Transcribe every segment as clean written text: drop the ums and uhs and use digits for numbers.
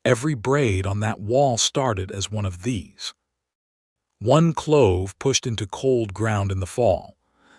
Every braid on that wall started as one of these. One clove pushed into cold ground in the fall.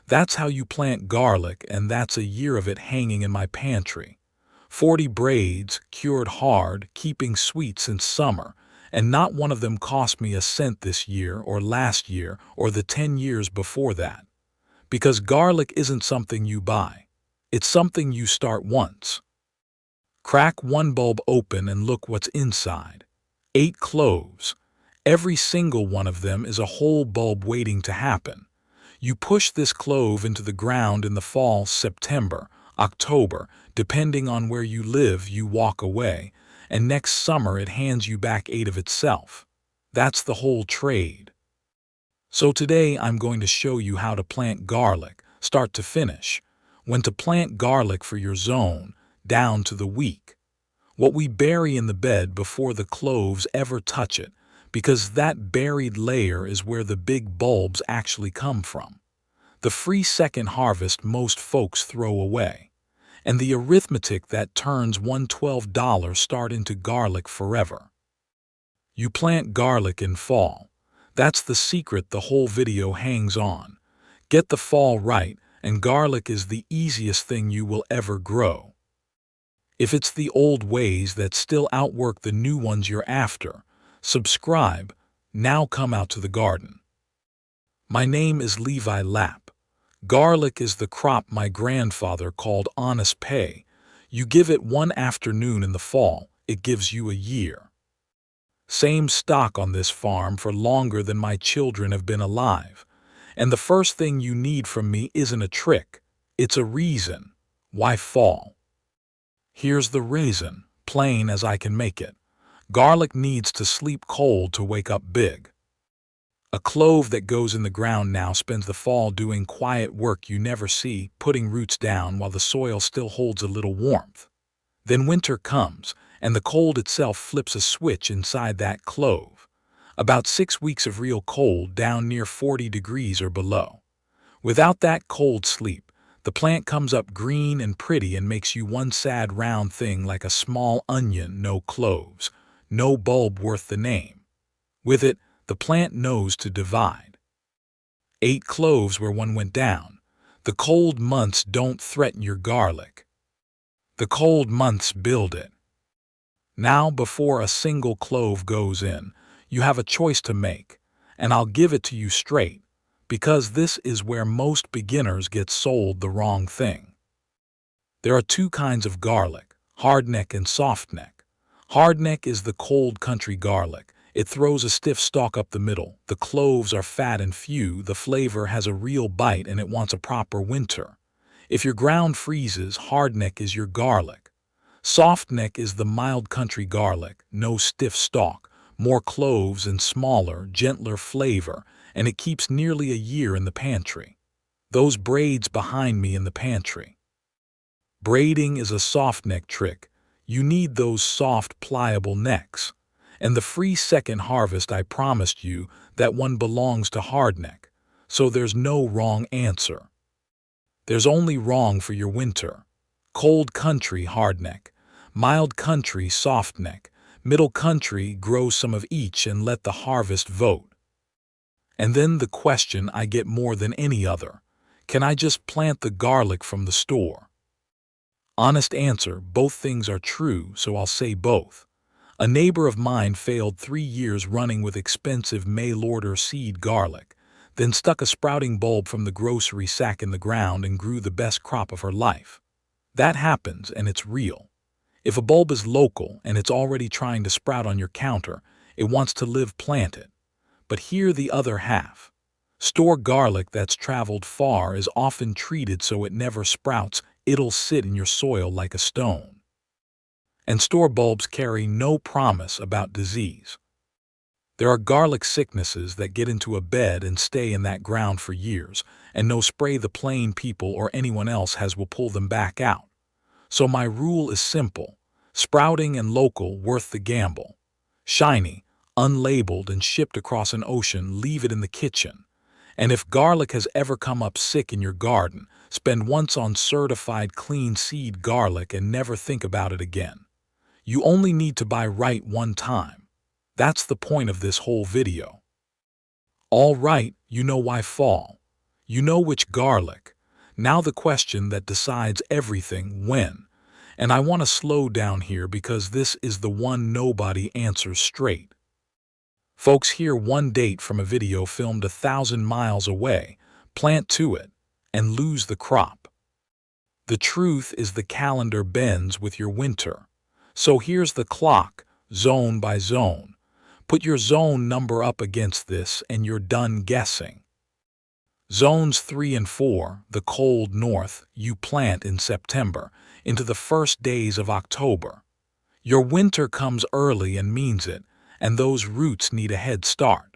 That's how you plant garlic, and that's a year of it hanging in my pantry. 40 braids, cured hard, keeping sweet since summer, and not one of them cost me a cent this year or last year or the 10 years before that. Because garlic isn't something you buy. It's something you start once. Crack one bulb open and look what's inside. 8 cloves. Every single one of them is a whole bulb waiting to happen. You push this clove into the ground in the fall, September, October, depending on where you live, you walk away, and next summer it hands you back 8 of itself. That's the whole trade. So today I'm going to show you how to plant garlic, start to finish, when to plant garlic for your zone, down to the week. What we bury in the bed before the cloves ever touch it, because that buried layer is where the big bulbs actually come from. The free second harvest most folks throw away. And the arithmetic that turns $112 start into garlic forever. You plant garlic in fall. That's the secret the whole video hangs on. Get the fall right, and garlic is the easiest thing you will ever grow. If it's the old ways that still outwork the new ones you're after, subscribe. Now come out to the garden. My name is Levi Lapp. Garlic is the crop my grandfather called honest pay. You give it one afternoon in the fall, it gives you a year. Same stock on this farm for longer than my children have been alive. And the first thing you need from me isn't a trick, it's a reason. Why fall? Here's the reason, plain as I can make it. Garlic needs to sleep cold to wake up big. A clove that goes in the ground now spends the fall doing quiet work you never see, putting roots down while the soil still holds a little warmth. Then winter comes, and the cold itself flips a switch inside that clove. About 6 weeks of real cold down near 40 degrees or below. Without that cold sleep, the plant comes up green and pretty and makes you one sad round thing like a small onion, no cloves, no bulb worth the name. With it, the plant knows to divide. 8 cloves where one went down. The cold months don't threaten your garlic. The cold months build it. Now, before a single clove goes in, you have a choice to make, and I'll give it to you straight, because this is where most beginners get sold the wrong thing. There are 2 kinds of garlic, hardneck and softneck. Hardneck is the cold country garlic. It throws a stiff stalk up the middle. The cloves are fat and few. The flavor has a real bite and it wants a proper winter. If your ground freezes, hardneck is your garlic. Softneck is the mild country garlic, no stiff stalk, more cloves and smaller, gentler flavor, and it keeps nearly a year in the pantry. Those braids behind me in the pantry. Braiding is a softneck trick. You need those soft, pliable necks. And the free second harvest I promised you, that one belongs to hardneck. So there's no wrong answer. There's only wrong for your winter. Cold country hardneck, mild country softneck, middle country grow some of each and let the harvest vote. And then the question I get more than any other, can I just plant the garlic from the store? Honest answer, both things are true, so I'll say both. A neighbor of mine failed 3 years running with expensive mail-order seed garlic, then stuck a sprouting bulb from the grocery sack in the ground and grew the best crop of her life. That happens, and it's real. If a bulb is local and it's already trying to sprout on your counter, it wants to live planted. But here the other half. Store garlic that's traveled far is often treated so it never sprouts, it'll sit in your soil like a stone. And store bulbs carry no promise about disease. There are garlic sicknesses that get into a bed and stay in that ground for years, and no spray the plain people or anyone else has will pull them back out. So my rule is simple, sprouting and local worth the gamble. Shiny, unlabeled and shipped across an ocean, leave it in the kitchen. And if garlic has ever come up sick in your garden, spend once on certified clean seed garlic and never think about it again. You only need to buy right one time. That's the point of this whole video. All right, you know why fall. You know which garlic. Now the question that decides everything: when? And I want to slow down here because this is the one nobody answers straight. Folks, hear one date from a video filmed 1,000 miles away, plant to it, and lose the crop. The truth is the calendar bends with your winter. So here's the clock, zone by zone. Put your zone number up against this and you're done guessing. Zones 3 and 4, the cold north, you plant in September, into the first days of October. Your winter comes early and means it, and those roots need a head start.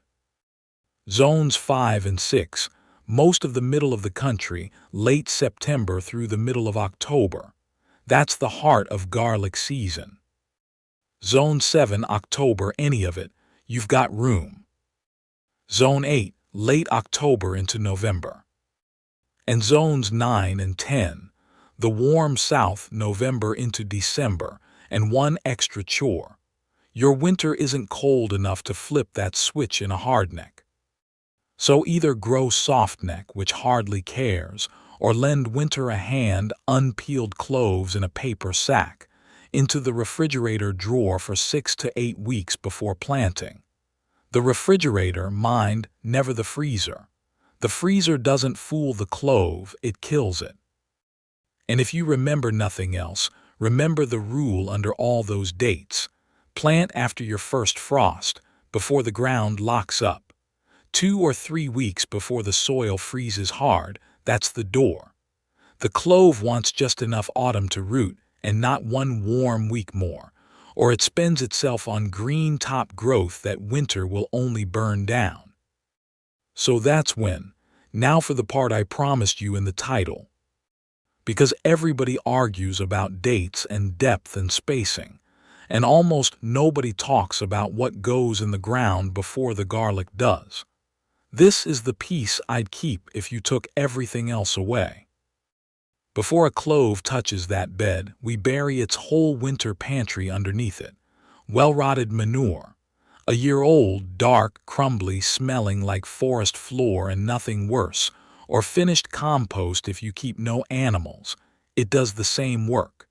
Zones 5 and 6, most of the middle of the country, late September through the middle of October. That's the heart of garlic season. Zone 7, October, any of it, you've got room. Zone 8, late October into November. And zones 9 and 10, the warm south, November into December, and one extra chore. Your winter isn't cold enough to flip that switch in a hardneck. So either grow softneck, which hardly cares, or lend winter a hand, unpeeled cloves in a paper sack, into the refrigerator drawer for 6 to 8 weeks before planting. The refrigerator, mind, never the freezer. The freezer doesn't fool the clove, it kills it. And if you remember nothing else, remember the rule under all those dates. Plant after your first frost, before the ground locks up. 2 or 3 weeks before the soil freezes hard, that's the door. The clove wants just enough autumn to root, and not one warm week more, or it spends itself on green top growth that winter will only burn down. So that's when. Now for the part I promised you in the title. Because everybody argues about dates and depth and spacing, and almost nobody talks about what goes in the ground before the garlic does. This is the piece I'd keep if you took everything else away. Before a clove touches that bed, we bury its whole winter pantry underneath it. Well-rotted manure. A year old, dark, crumbly, smelling like forest floor and nothing worse, or finished compost if you keep no animals. It does the same work.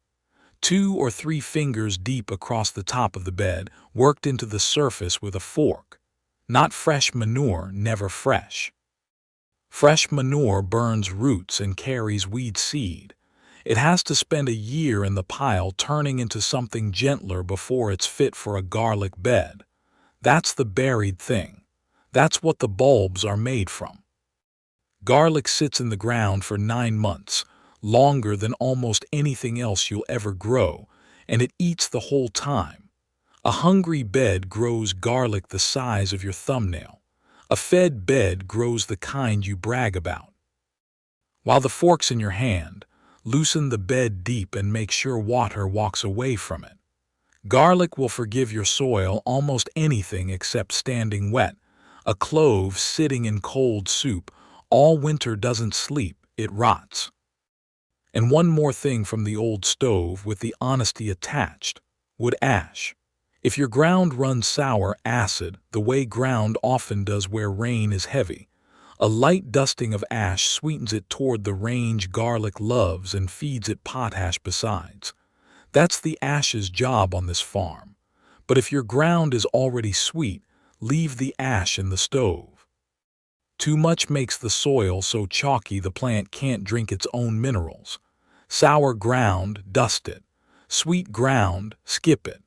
2 or 3 fingers deep across the top of the bed, worked into the surface with a fork. Not fresh manure, never fresh. Fresh manure burns roots and carries weed seed. It has to spend a year in the pile turning into something gentler before it's fit for a garlic bed. That's the buried thing. That's what the bulbs are made from. Garlic sits in the ground for 9 months, longer than almost anything else you'll ever grow, and it eats the whole time. A hungry bed grows garlic the size of your thumbnail. A fed bed grows the kind you brag about. While the fork's in your hand, loosen the bed deep and make sure water walks away from it. Garlic will forgive your soil almost anything except standing wet. A clove sitting in cold soup all winter doesn't sleep, it rots. And one more thing from the old stove with the honesty attached: wood ash. If your ground runs sour acid, the way ground often does where rain is heavy, a light dusting of ash sweetens it toward the range garlic loves and feeds it potash besides. That's the ash's job on this farm. But if your ground is already sweet, leave the ash in the stove. Too much makes the soil so chalky the plant can't drink its own minerals. Sour ground, dust it. Sweet ground, skip it.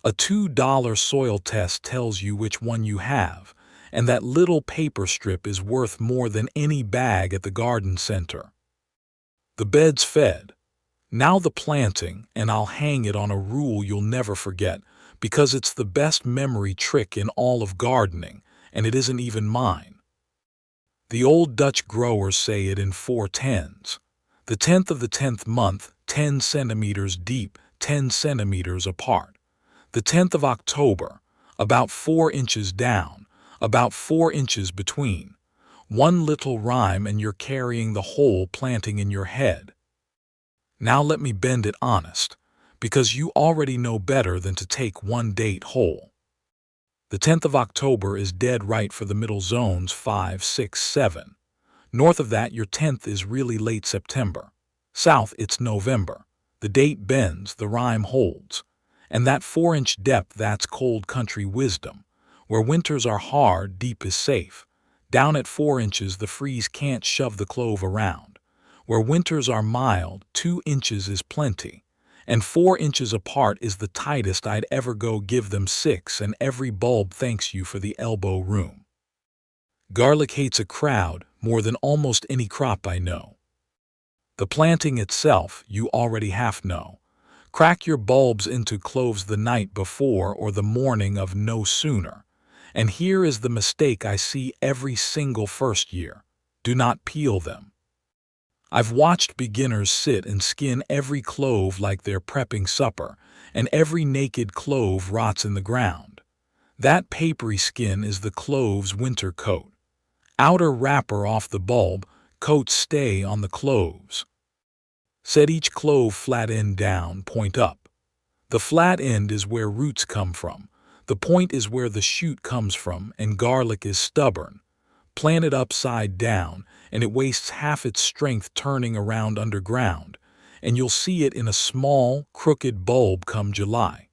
A $2 soil test tells you which one you have, and that little paper strip is worth more than any bag at the garden center. The bed's fed. Now the planting, and I'll hang it on a rule you'll never forget, because it's the best memory trick in all of gardening, and it isn't even mine. The old Dutch growers say it in 4 tens. The 10th of the 10th month, 10 centimeters deep, 10 centimeters apart. The 10th of October, about 4 inches down, about 4 inches between. One little rhyme and you're carrying the whole planting in your head. Now let me bend it honest. because you already know better than to take one date whole. The 10th of October is dead right for the middle zones 5, 6, 7. North of that, your 10th is really late September. South, it's November. The date bends, the rhyme holds. And that 4-inch depth, that's cold country wisdom. Where winters are hard, deep is safe. Down at 4 inches, the freeze can't shove the clove around. Where winters are mild, 2 inches is plenty. And 4 inches apart is the tightest I'd ever go. Give them 6, and every bulb thanks you for the elbow room. Garlic hates a crowd more than almost any crop I know. The planting itself, you already half know. Crack your bulbs into cloves the night before or the morning of, no sooner. And here is the mistake I see every single first year. Do not peel them. I've watched beginners sit and skin every clove like they're prepping supper, and every naked clove rots in the ground. That papery skin is the clove's winter coat. Outer wrapper off the bulb, coats stay on the cloves. Set each clove flat end down, point up. The flat end is where roots come from. The point is where the shoot comes from, and garlic is stubborn. Plant it upside down, and it wastes half its strength turning around underground, and you'll see it in a small, crooked bulb come July.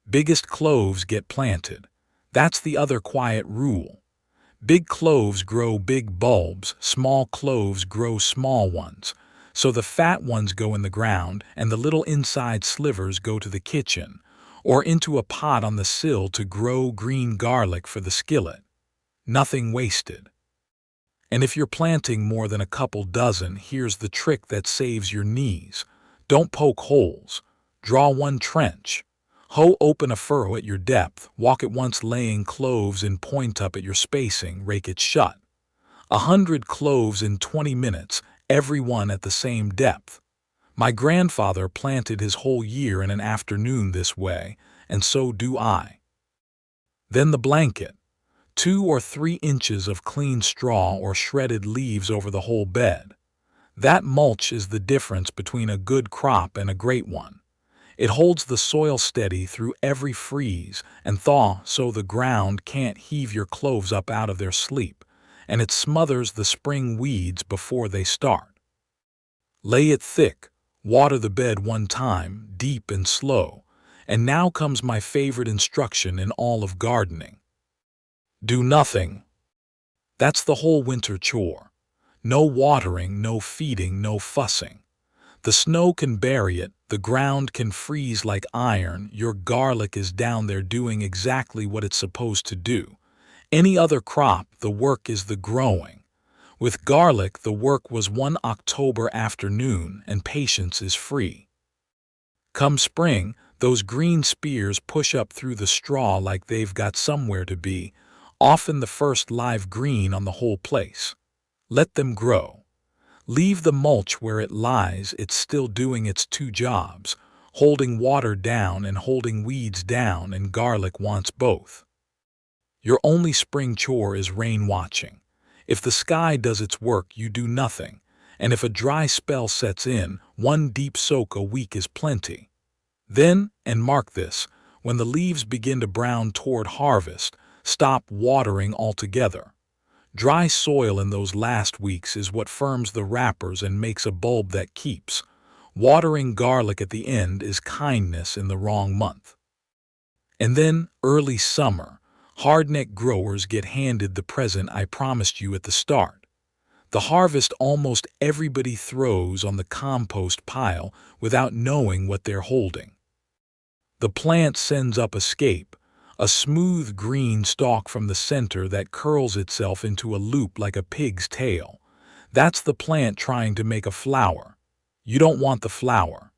Biggest cloves get planted. That's the other quiet rule. Big cloves grow big bulbs, small cloves grow small ones. So the fat ones go in the ground, and the little inside slivers go to the kitchen, or into a pot on the sill to grow green garlic for the skillet. Nothing wasted. And if you're planting more than a couple dozen, here's the trick that saves your knees. Don't poke holes. Draw one trench. Hoe open a furrow at your depth, walk at once laying cloves in point up at your spacing, rake it shut. 100 cloves in 20 minutes, every one at the same depth. My grandfather planted his whole year in an afternoon this way, and so do I. Then the blanket. 2 or 3 inches of clean straw or shredded leaves over the whole bed. That mulch is the difference between a good crop and a great one. It holds the soil steady through every freeze and thaw so the ground can't heave your cloves up out of their sleep, and it smothers the spring weeds before they start. Lay it thick, water the bed one time, deep and slow, and now comes my favorite instruction in all of gardening. Do nothing. That's the whole winter chore. No watering, no feeding, no fussing. The snow can bury it, the ground can freeze like iron, your garlic is down there doing exactly what it's supposed to do. Any other crop, the work is the growing. With garlic, the work was one October afternoon, and patience is free. Come spring, those green spears push up through the straw like they've got somewhere to be, often the first live green on the whole place. Let them grow. Leave the mulch where it lies, it's still doing its 2 jobs, holding water down and holding weeds down, and garlic wants both. Your only spring chore is rain watching. If the sky does its work, you do nothing, and if a dry spell sets in, 1 deep soak a week is plenty. Then, and mark this, when the leaves begin to brown toward harvest, stop watering altogether. Dry soil in those last weeks is what firms the wrappers and makes a bulb that keeps. Watering garlic at the end is kindness in the wrong month. And then, early summer, hardneck growers get handed the present I promised you at the start. The harvest almost everybody throws on the compost pile without knowing what they're holding. The plant sends up a scape, a smooth green stalk from the center that curls itself into a loop like a pig's tail. That's the plant trying to make a flower. You don't want the flower.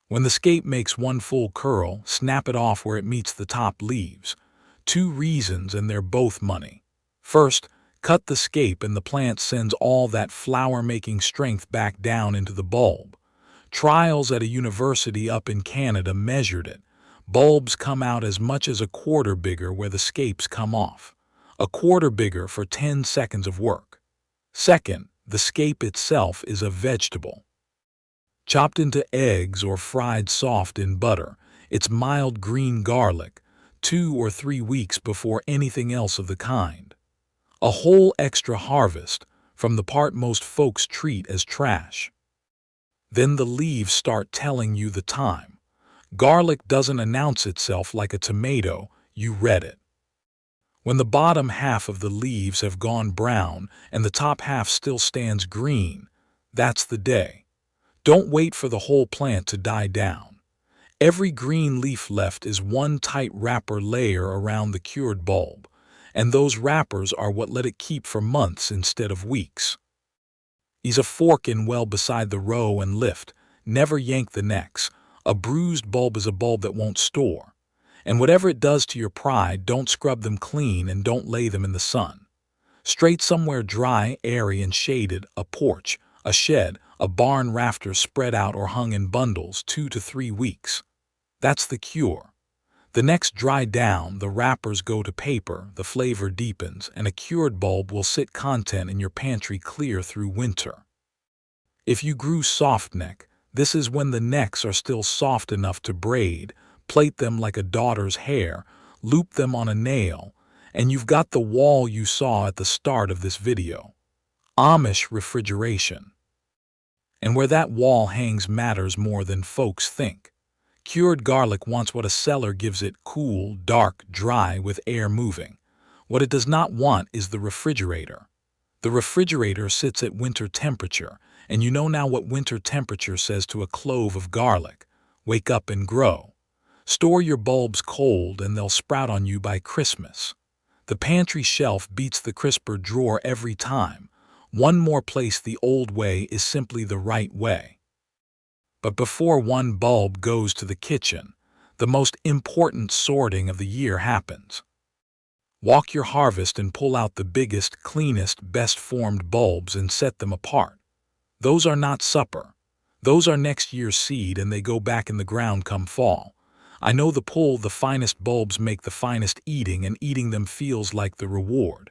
When the scape makes 1 full curl, snap it off where it meets the top leaves. 2 reasons, and they're both money. First, cut the scape and the plant sends all that flower-making strength back down into the bulb. Trials at a university up in Canada measured it. Bulbs come out as much as a quarter bigger where the scapes come off. A quarter bigger for 10 seconds of work. Second, the scape itself is a vegetable. Chopped into eggs or fried soft in butter, it's mild green garlic, 2 or 3 weeks before anything else of the kind. A whole extra harvest from the part most folks treat as trash. Then the leaves start telling you the time. Garlic doesn't announce itself like a tomato, you read it. When the bottom half of the leaves have gone brown and the top half still stands green, that's the day. Don't wait for the whole plant to die down. Every green leaf left is one tight wrapper layer around the cured bulb, and those wrappers are what let it keep for months instead of weeks. Ease a fork in well beside the row and lift, never yank the necks. A bruised bulb is a bulb that won't store. And whatever it does to your pride, don't scrub them clean and don't lay them in the sun. Straight somewhere dry, airy, and shaded, a porch, a shed, a barn rafter spread out or hung in bundles 2 to 3 weeks. That's the cure. The necks dry down, the wrappers go to paper, the flavor deepens, and a cured bulb will sit content in your pantry clear through winter. If you grew Softneck, this is when the necks are still soft enough to braid, plait them like a daughter's hair, loop them on a nail, and you've got the wall you saw at the start of this video. Amish refrigeration. And where that wall hangs matters more than folks think. Cured garlic wants what a cellar gives it: cool, dark, dry, with air moving. What it does not want is the refrigerator. The refrigerator sits at winter temperature, and you know now what winter temperature says to a clove of garlic. Wake up and grow. Store your bulbs cold and they'll sprout on you by Christmas. The pantry shelf beats the crisper drawer every time. One more place the old way is simply the right way. But before one bulb goes to the kitchen, the most important sorting of the year happens. Walk your harvest and pull out the biggest, cleanest, best-formed bulbs and set them apart. Those are not supper. Those are next year's seed, and they go back in the ground come fall. I know the pull, the finest bulbs make the finest eating, and eating them feels like the reward.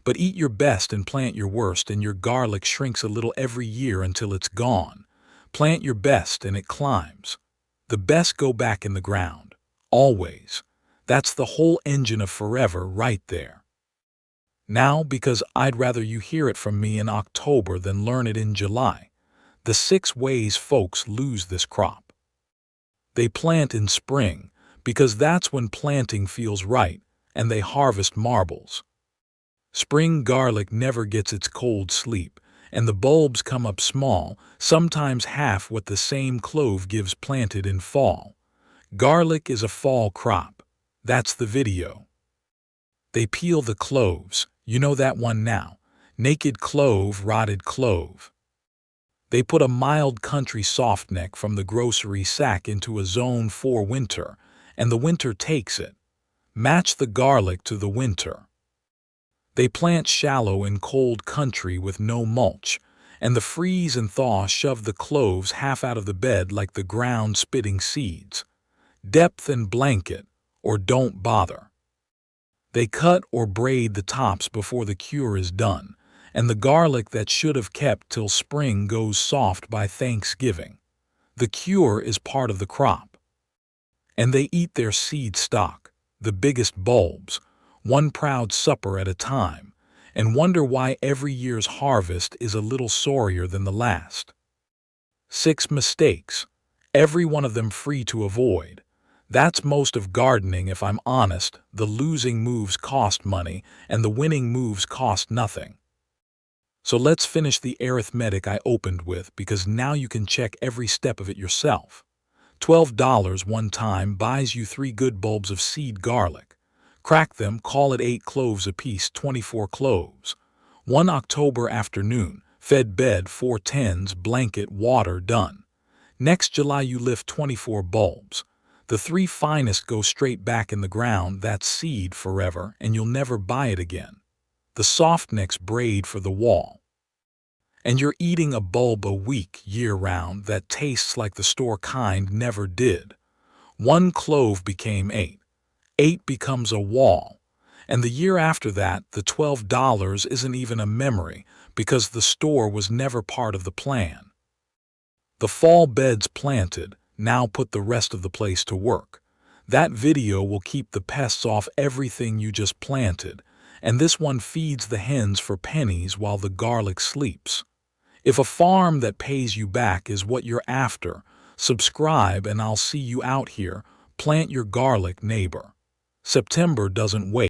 But eat your best and plant your worst, and your garlic shrinks a little every year until it's gone. Plant your best and it climbs. The best go back in the ground. Always. That's the whole engine of forever right there. Now, because I'd rather you hear it from me in October than learn it in July, the 6 ways folks lose this crop. They plant in spring, because that's when planting feels right, and they harvest marbles. Spring garlic never gets its cold sleep, and the bulbs come up small, sometimes half what the same clove gives planted in fall. Garlic is a fall crop. That's the video. They peel the cloves, you know that one now. Naked clove, rotted clove. They put a mild country softneck from the grocery sack into a zone 4 winter, and the winter takes it. Match the garlic to the winter. They plant shallow in cold country with no mulch, and the freeze and thaw shove the cloves half out of the bed like the ground spitting seeds. Depth and blanket, or don't bother. They cut or braid the tops before the cure is done, and the garlic that should have kept till spring goes soft by Thanksgiving. The cure is part of the crop. And they eat their seed stock, the biggest bulbs, one proud supper at a time, and wonder why every year's harvest is a little sorrier than the last. 6 mistakes, every one of them free to avoid. That's most of gardening, if I'm honest. The losing moves cost money, and the winning moves cost nothing. So let's finish the arithmetic I opened with, because now you can check every step of it yourself. $12 one time buys you 3 good bulbs of seed garlic. Crack them, call it 8 cloves apiece, 24 cloves. One October afternoon, fed bed, 4 tins, blanket, water, done. Next July you lift 24 bulbs. The 3 finest go straight back in the ground, that's seed forever, and you'll never buy it again. The softnecks braid for the wall. And you're eating a bulb a week, year-round, that tastes like the store kind never did. 1 clove became 8. 8 becomes a wall. And the year after that, the $12 isn't even a memory, because the store was never part of the plan. The fall bed's planted, now put the rest of the place to work. That video will keep the pests off everything you just planted, and this one feeds the hens for pennies while the garlic sleeps. If a farm that pays you back is what you're after, subscribe and I'll see you out here. Plant your garlic, neighbor. September doesn't wait.